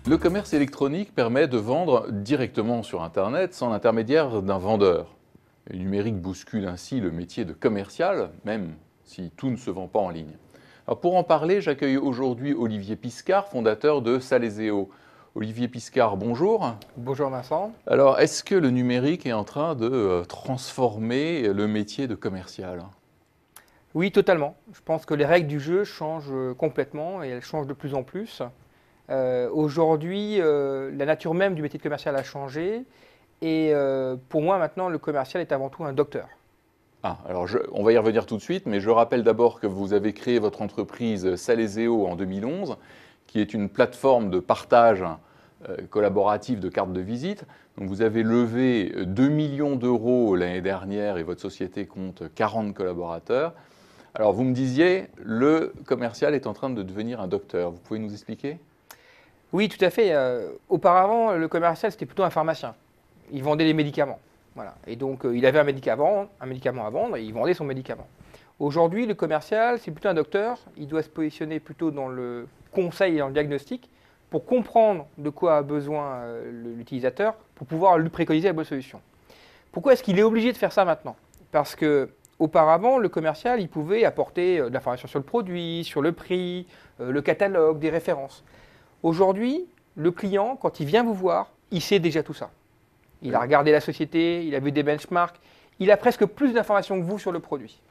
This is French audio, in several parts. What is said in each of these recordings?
Le commerce électronique permet de vendre directement sur Internet sans l'intermédiaire d'un vendeur. Le numérique bouscule ainsi le métier de commercial, même si tout ne se vend pas en ligne. Alors pour en parler, j'accueille aujourd'hui Olivier Piscard, fondateur de Salézéo. Olivier Piscard, bonjour. Bonjour Vincent. Alors, est-ce que le numérique est en train de transformer le métier de commercial? Oui, totalement. Je pense que les règles du jeu changent complètement et elles changent de plus en plus. Aujourd'hui, la nature même du métier de commercial a changé et pour moi maintenant, le commercial est avant tout un docteur. Alors on va y revenir tout de suite, mais je rappelle d'abord que vous avez créé votre entreprise Salézéo en 2011, qui est une plateforme de partage collaboratif de cartes de visite. Donc vous avez levé 2 millions d'euros l'année dernière et votre société compte 40 collaborateurs. Alors vous me disiez, le commercial est en train de devenir un docteur. Vous pouvez nous expliquer? Oui, tout à fait. Auparavant, le commercial, c'était plutôt un pharmacien. Il vendait des médicaments. Voilà. Et donc, il avait un médicament à vendre et il vendait son médicament. Aujourd'hui, le commercial, c'est plutôt un docteur. Il doit se positionner plutôt dans le conseil et dans le diagnostic pour comprendre de quoi a besoin l'utilisateur pour pouvoir lui préconiser la bonne solution. Pourquoi est-ce qu'il est obligé de faire ça maintenant? Parce que auparavant, le commercial, il pouvait apporter de l'information sur le produit, sur le prix, le catalogue, des références. Aujourd'hui, le client, quand il vient vous voir, il sait déjà tout ça. Il a regardé la société, il a vu des benchmarks, il a presque plus d'informations que vous sur le produit.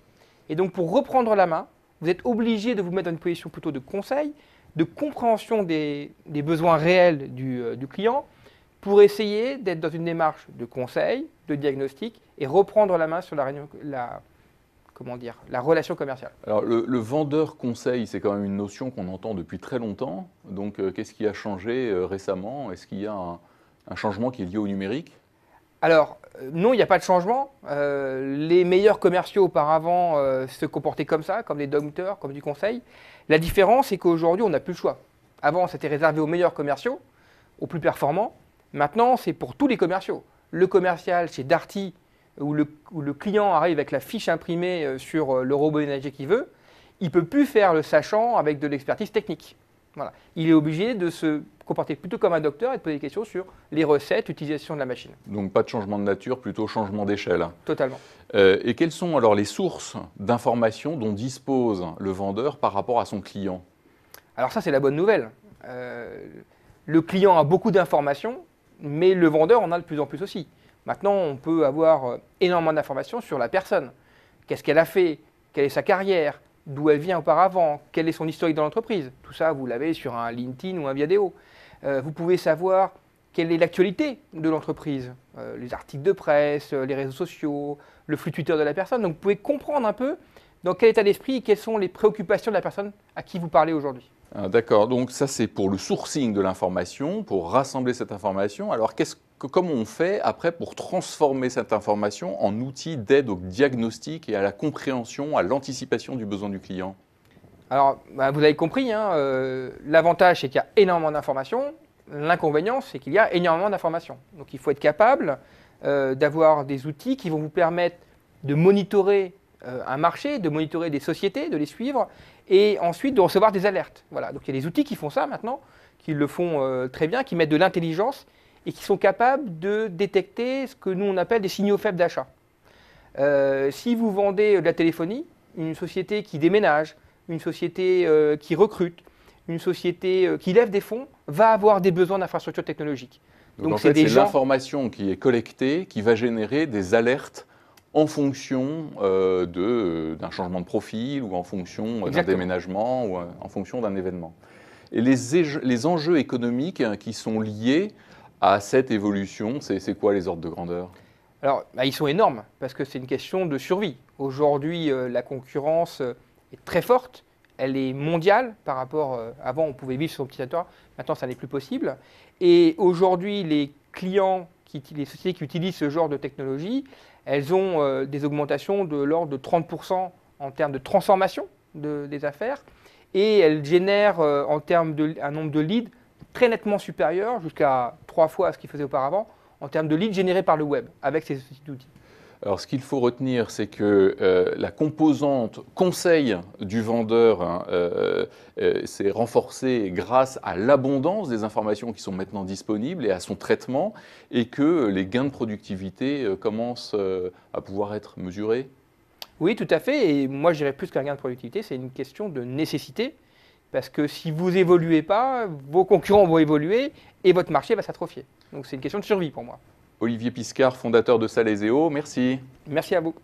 Et donc, pour reprendre la main, vous êtes obligé de vous mettre dans une position plutôt de conseil, de compréhension des besoins réels du client, pour essayer d'être dans une démarche de conseil, de diagnostic, et reprendre la main sur la relation commerciale. Alors le vendeur conseil, c'est quand même une notion qu'on entend depuis très longtemps. Donc qu'est-ce qui a changé récemment? Est-ce qu'il y a un changement qui est lié au numérique? Alors, non, il n'y a pas de changement. Les meilleurs commerciaux auparavant se comportaient comme ça, comme des docteurs, comme du conseil. La différence, c'est qu'aujourd'hui, on n'a plus le choix. Avant, c'était réservé aux meilleurs commerciaux, aux plus performants. Maintenant, c'est pour tous les commerciaux. Le commercial chez Darty, où le client arrive avec la fiche imprimée sur le robot ménager qu'il veut, il ne peut plus faire le sachant avec de l'expertise technique. Voilà. Il est obligé de se comporter plutôt comme un docteur et de poser des questions sur les recettes, l'utilisation de la machine. Donc pas de changement de nature, plutôt changement d'échelle. Totalement. Et quelles sont alors les sources d'informations dont dispose le vendeur par rapport à son client? Alors ça, c'est la bonne nouvelle. Le client a beaucoup d'informations, mais le vendeur en a de plus en plus aussi. Maintenant, on peut avoir énormément d'informations sur la personne. Qu'est-ce qu'elle a fait? Quelle est sa carrière? D'où elle vient auparavant? Quel est son historique dans l'entreprise? Tout ça, vous l'avez sur un LinkedIn ou un Viadeo. Vous pouvez savoir quelle est l'actualité de l'entreprise, les articles de presse, les réseaux sociaux, le flux Twitter de la personne. Donc, vous pouvez comprendre un peu dans quel état d'esprit et quelles sont les préoccupations de la personne à qui vous parlez aujourd'hui. D'accord, donc ça c'est pour le sourcing de l'information, pour rassembler cette information. Alors comment on fait après pour transformer cette information en outil d'aide au diagnostic et à la compréhension, à l'anticipation du besoin du client? Alors, vous avez compris, hein, l'avantage c'est qu'il y a énormément d'informations. L'inconvénient c'est qu'il y a énormément d'informations. Donc il faut être capable d'avoir des outils qui vont vous permettre de monitorer un marché, de monitorer des sociétés, de les suivre et ensuite de recevoir des alertes. Voilà. Donc il y a des outils qui font ça maintenant, qui le font très bien, qui mettent de l'intelligence et qui sont capables de détecter ce que nous on appelle des signaux faibles d'achat. Si vous vendez de la téléphonie, une société qui déménage, une société qui recrute, une société qui lève des fonds, va avoir des besoins d'infrastructures technologiques. Donc en fait, c'est l'information qui est collectée qui va générer des alertes en fonction d'un changement de profil ou en fonction d'un déménagement ou en fonction d'un événement. Et les enjeux économiques qui sont liés à cette évolution, c'est quoi les ordres de grandeur? Alors, ils sont énormes parce que c'est une question de survie. Aujourd'hui, la concurrence est très forte. Elle est mondiale par rapport avant, on pouvait vivre sur son petit territoire. Maintenant, ça n'est plus possible. Et aujourd'hui, les clients, les sociétés qui utilisent ce genre de technologie, elles ont des augmentations de l'ordre de 30% en termes de transformation des affaires. Et elles génèrent en termes un nombre de leads très nettement supérieur, jusqu'à 3 fois à ce qu'ils faisaient auparavant, en termes de leads générés par le web avec ces outils. Alors, ce qu'il faut retenir, c'est que la composante conseil du vendeur s'est renforcée grâce à l'abondance des informations qui sont maintenant disponibles et à son traitement, et que les gains de productivité commencent à pouvoir être mesurés. Oui, tout à fait. Et moi, je dirais plus qu'un gain de productivité, c'est une question de nécessité. Parce que si vous évoluez pas, vos concurrents vont évoluer et votre marché va s'atrophier. Donc c'est une question de survie pour moi. Olivier Piscard, fondateur de Salézéo, merci. Merci à vous.